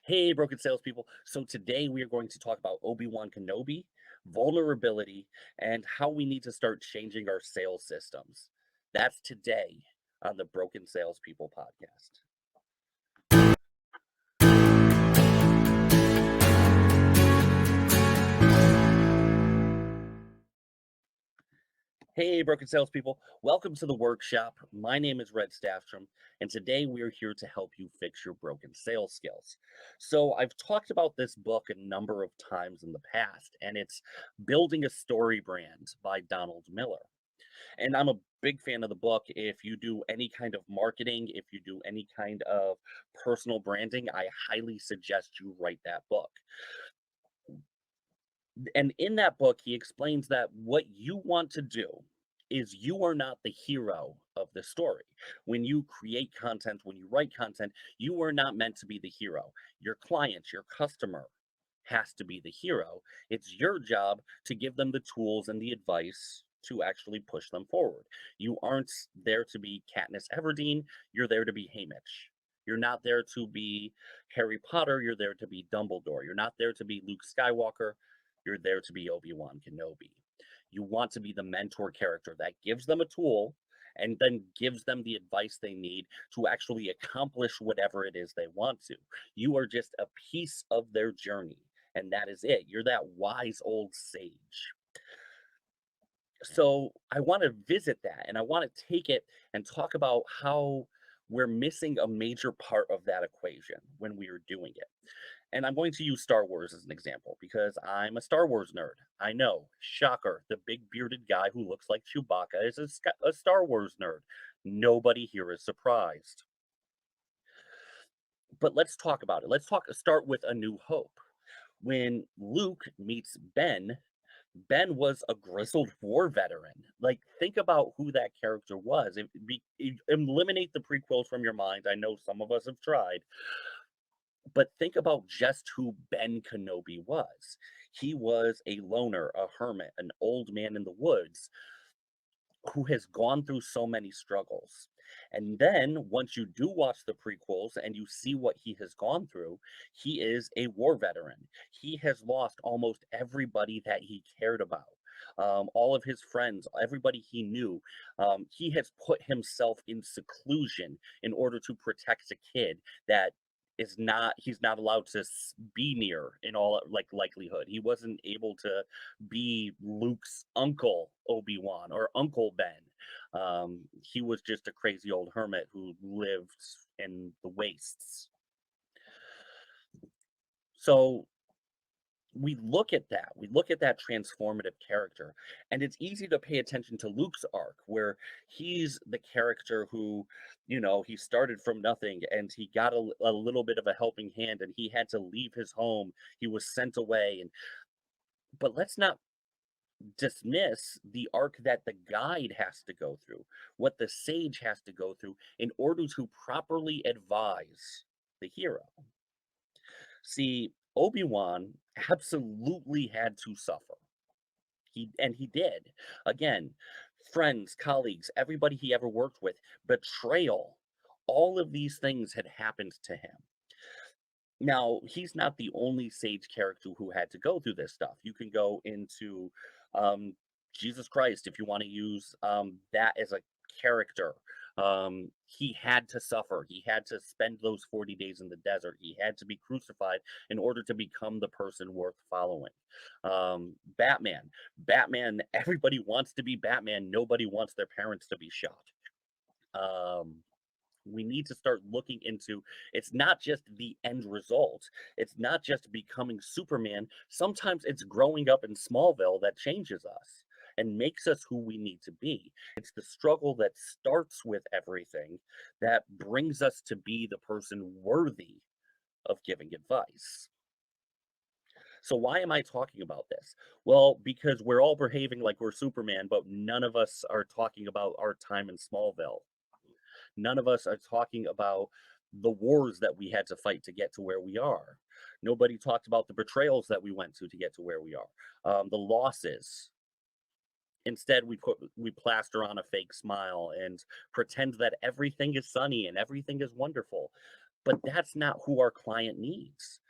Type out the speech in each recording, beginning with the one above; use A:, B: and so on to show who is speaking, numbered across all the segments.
A: Hey, broken salespeople. So today we are going to talk about Obi-Wan Kenobi, vulnerability, and how we need to start changing our sales systems. That's today on the Broken Salespeople podcast. Hey, broken salespeople. Welcome to the workshop. My name is Red Staffstrom, and today we are here to help you fix your broken sales skills. So, I've talked about this book a number of times in the past, and it's Building a Story Brand by Donald Miller. And I'm a big fan of the book. If you do any kind of marketing, if you do any kind of personal branding, I highly suggest you write that book. And in that book, he explains that what you want to do is you are not the hero of the story. When you create content, when you write content, you are not meant to be the hero. Your client, your customer has to be the hero. It's your job to give them the tools and the advice to actually push them forward. You aren't there to be Katniss Everdeen, you're there to be Haymitch. You're not there to be Harry Potter, you're there to be Dumbledore. You're not there to be Luke Skywalker, you're there to be Obi-Wan Kenobi. You want to be the mentor character that gives them a tool and then gives them the advice they need to actually accomplish whatever it is they want to. You are just a piece of their journey, and that is it. You're that wise old sage. So I want to visit that and I want to take it and talk about how we're missing a major part of that equation when we are doing it. And I'm going to use Star Wars as an example because I'm a Star Wars nerd. I know, shocker, the big bearded guy who looks like Chewbacca is a Star Wars nerd. Nobody here is surprised. But let's talk about it. Start with A New Hope. When Luke meets Ben, Ben was a grizzled war veteran. Like, think about who that character was. Eliminate the prequels from your mind. I know some of us have tried, but think about just who Ben Kenobi was. He was a loner, a hermit, an old man in the woods who has gone through so many struggles. And then once you do watch the prequels and you see what he has gone through, he is a war veteran. He has lost almost everybody that he cared about. All of his friends, everybody he knew, he has put himself in seclusion in order to protect a kid that he's not allowed to be near in all likelihood. He wasn't able to be Luke's uncle Obi-Wan or Uncle Ben. He was just a crazy old hermit who lived in the wastes. So we look at that transformative character, and it's easy to pay attention to Luke's arc, where he's the character who, he started from nothing and he got a little bit of a helping hand and he had to leave his home. He was sent away, and but let's not dismiss the arc that the guide has to go through, what the sage has to go through in order to properly advise the hero. See, Obi-Wan absolutely had to suffer. He did. Again, friends, colleagues, everybody he ever worked with, betrayal, all of these things had happened to him. Now, he's not the only sage character who had to go through this stuff. You can go into um, Jesus Christ if you want to use that as a character. He had to suffer. He had to spend those 40 days in the desert. He had to be crucified in order to become the person worth following. Batman. Batman, everybody wants to be Batman. Nobody wants their parents to be shot. Um, we need to start looking into it's not just the end result. It's not just becoming Superman. Sometimes it's growing up in Smallville that changes us and makes us who we need to be. It's the struggle that starts with everything that brings us to be the person worthy of giving advice. So why am I talking about this? Well, because we're all behaving like we're Superman, but none of us are talking about our time in Smallville. None of us are talking about the wars that we had to fight to get to where we are. Nobody talked about the betrayals that we went to get to where we are, the losses. Instead, we plaster on a fake smile and pretend that everything is sunny and everything is wonderful. But that's not who our client needs.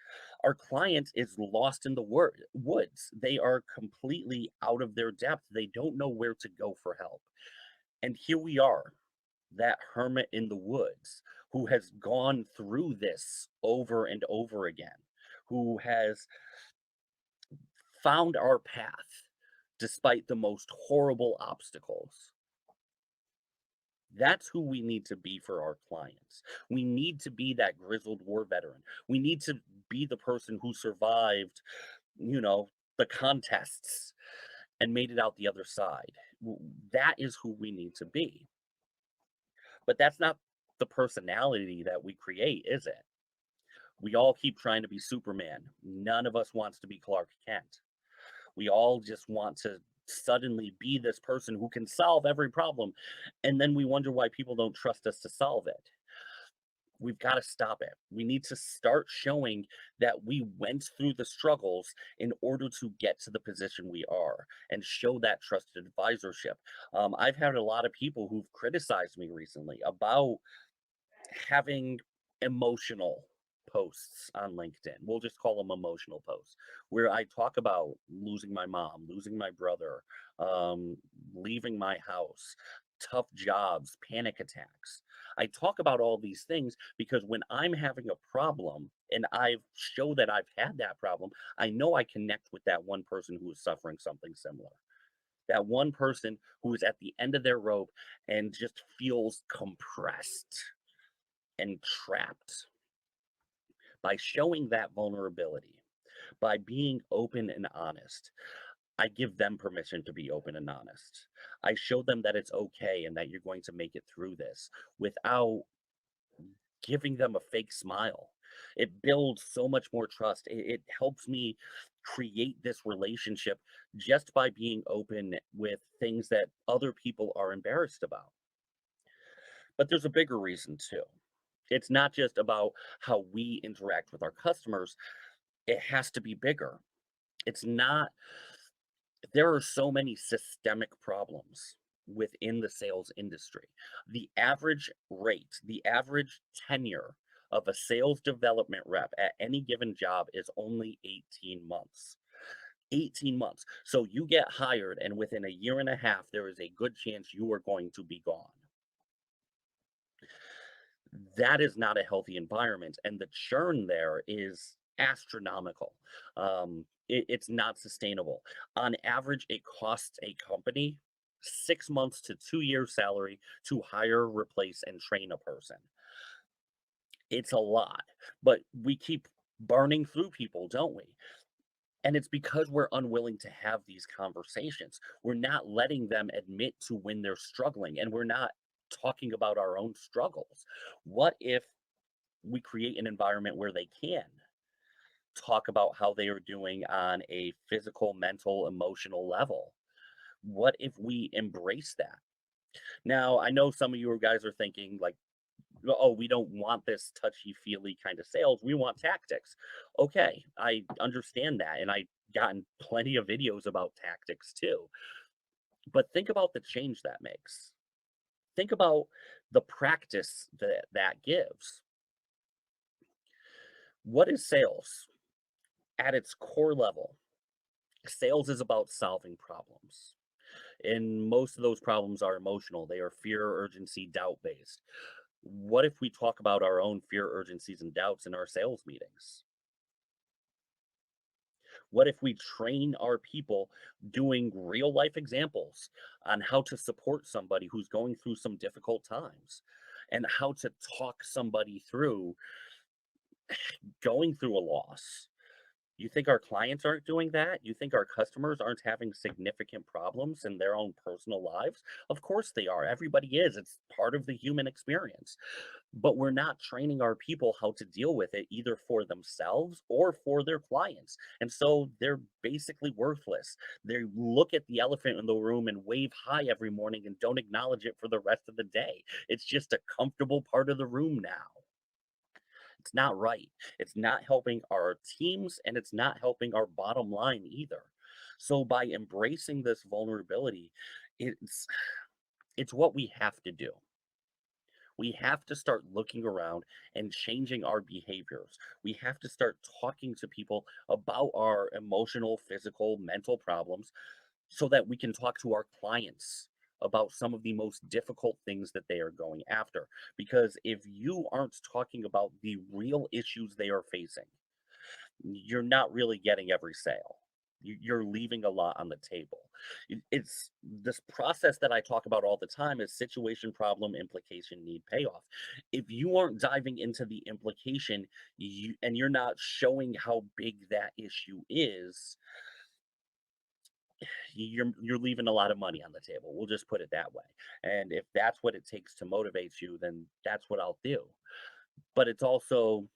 A: Our client is lost in the woods. They are completely out of their depth. They don't know where to go for help. And here we are, that hermit in the woods who has gone through this over and over again, who has found our path despite the most horrible obstacles. That's who we need to be for our clients. We need to be that grizzled war veteran. We need to be the person who survived, you know, the contests and made it out the other side. That is who we need to be. But that's not the personality that we create, is it? We all keep trying to be Superman. None of us wants to be Clark Kent. We all just want to suddenly be this person who can solve every problem. And then we wonder why people don't trust us to solve it. We've got to stop it. We need to start showing that we went through the struggles in order to get to the position we are and show that trusted advisorship. I've had a lot of people who've criticized me recently about having emotional posts on LinkedIn. We'll just call them emotional posts, where I talk about losing my mom, losing my brother, um, leaving my house, tough jobs, panic attacks. I talk about all these things because when I'm having a problem and I show that I've had that problem, I know I connect with that one person who is suffering something similar. That one person who is at the end of their rope and just feels compressed and trapped. By showing that vulnerability, by being open and honest, I give them permission to be open and honest. I show them that it's okay and that you're going to make it through this without giving them a fake smile. It builds so much more trust. It helps me create this relationship just by being open with things that other people are embarrassed about. But there's a bigger reason too. It's not just about how we interact with our customers, it has to be bigger. It's not, there are so many systemic problems within the sales industry. The average rate, the average tenure of a sales development rep at any given job is only 18 months. 18 months. So you get hired, and within a year and a half, there is a good chance you are going to be gone. That is not a healthy environment, and the churn there is astronomical. It's not sustainable. On average, it costs a company 6 months to 2 years salary to hire, replace, and train a person. It's a lot, but we keep burning through people, don't we? And it's because we're unwilling to have these conversations. We're not letting them admit to when they're struggling, and we're not talking about our own struggles. What if we create an environment where they can talk about how they are doing on a physical, mental, emotional level? What if we embrace that? Now, I know some of you guys are thinking, like, oh, we don't want this touchy feely kind of sales. We want tactics. Okay, I understand that. And I've gotten plenty of videos about tactics too. But think about the change that makes. Think about the practice that that gives. What is sales? At its core level, sales is about solving problems. And most of those problems are emotional. They are fear, urgency, doubt based. What if we talk about our own fear, urgencies, and doubts in our sales meetings? What if we train our people doing real life examples on how to support somebody who's going through some difficult times and how to talk somebody through going through a loss? You think our clients aren't doing that? You think our customers aren't having significant problems in their own personal lives? Of course they are. Everybody is. It's part of the human experience. But we're not training our people how to deal with it either for themselves or for their clients. And so they're basically worthless. They look at the elephant in the room and wave hi every morning and don't acknowledge it for the rest of the day. It's just a comfortable part of the room now. It's not right. It's not helping our teams and it's not helping our bottom line either. So by embracing this vulnerability, it's it's what we have to do. We have to start looking around and changing our behaviors. We have to start talking to people about our emotional, physical, mental problems so that we can talk to our clients about some of the most difficult things that they are going after. Because if you aren't talking about the real issues they are facing, you're not really getting every sale. You're leaving a lot on the table. It's this process that I talk about all the time is situation, problem, implication, need, payoff. If you aren't diving into the implication and you're not showing how big that issue is, you're leaving a lot of money on the table. We'll just put it that way. And if that's what it takes to motivate you, then that's what I'll do. But it's also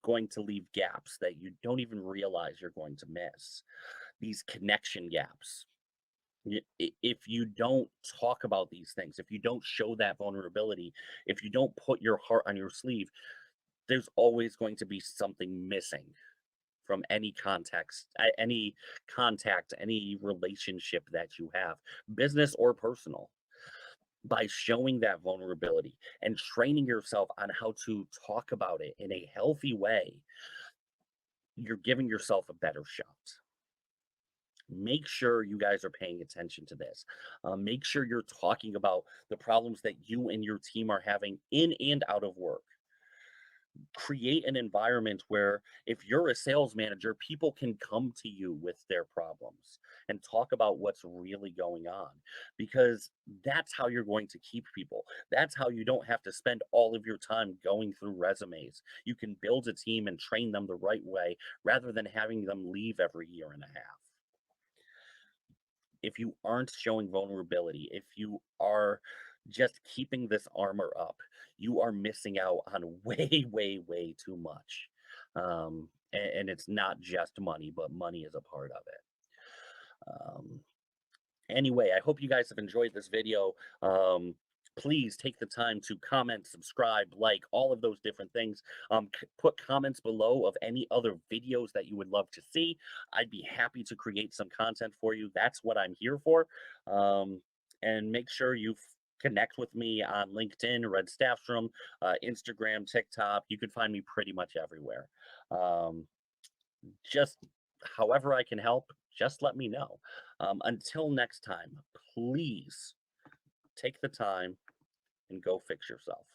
A: going to leave gaps that you don't even realize you're going to miss. These connection gaps. If you don't talk about these things, if you don't show that vulnerability, if you don't put your heart on your sleeve, there's always going to be something missing from any context, any contact, any relationship that you have, business or personal. By showing that vulnerability and training yourself on how to talk about it in a healthy way, you're giving yourself a better shot. Make sure you guys are paying attention to this. Make sure you're talking about the problems that you and your team are having in and out of work. Create an environment where if you're a sales manager, people can come to you with their problems and talk about what's really going on because that's how you're going to keep people. That's how you don't have to spend all of your time going through resumes. You can build a team and train them the right way rather than having them leave every year and a half. If you aren't showing vulnerability, if you are just keeping this armor up, you are missing out on way, way, way too much. And it's not just money, but money is a part of it. Anyway, I hope you guys have enjoyed this video. Please take the time to comment, subscribe, like, all of those different things. Put comments below of any other videos that you would love to see. I'd be happy to create some content for you. That's what I'm here for. And make sure you connect with me on LinkedIn, Red Staffstrom, Instagram, TikTok. You can find me pretty much everywhere. Um, just however I can help, just let me know. Until next time, please take the time and go fix yourself.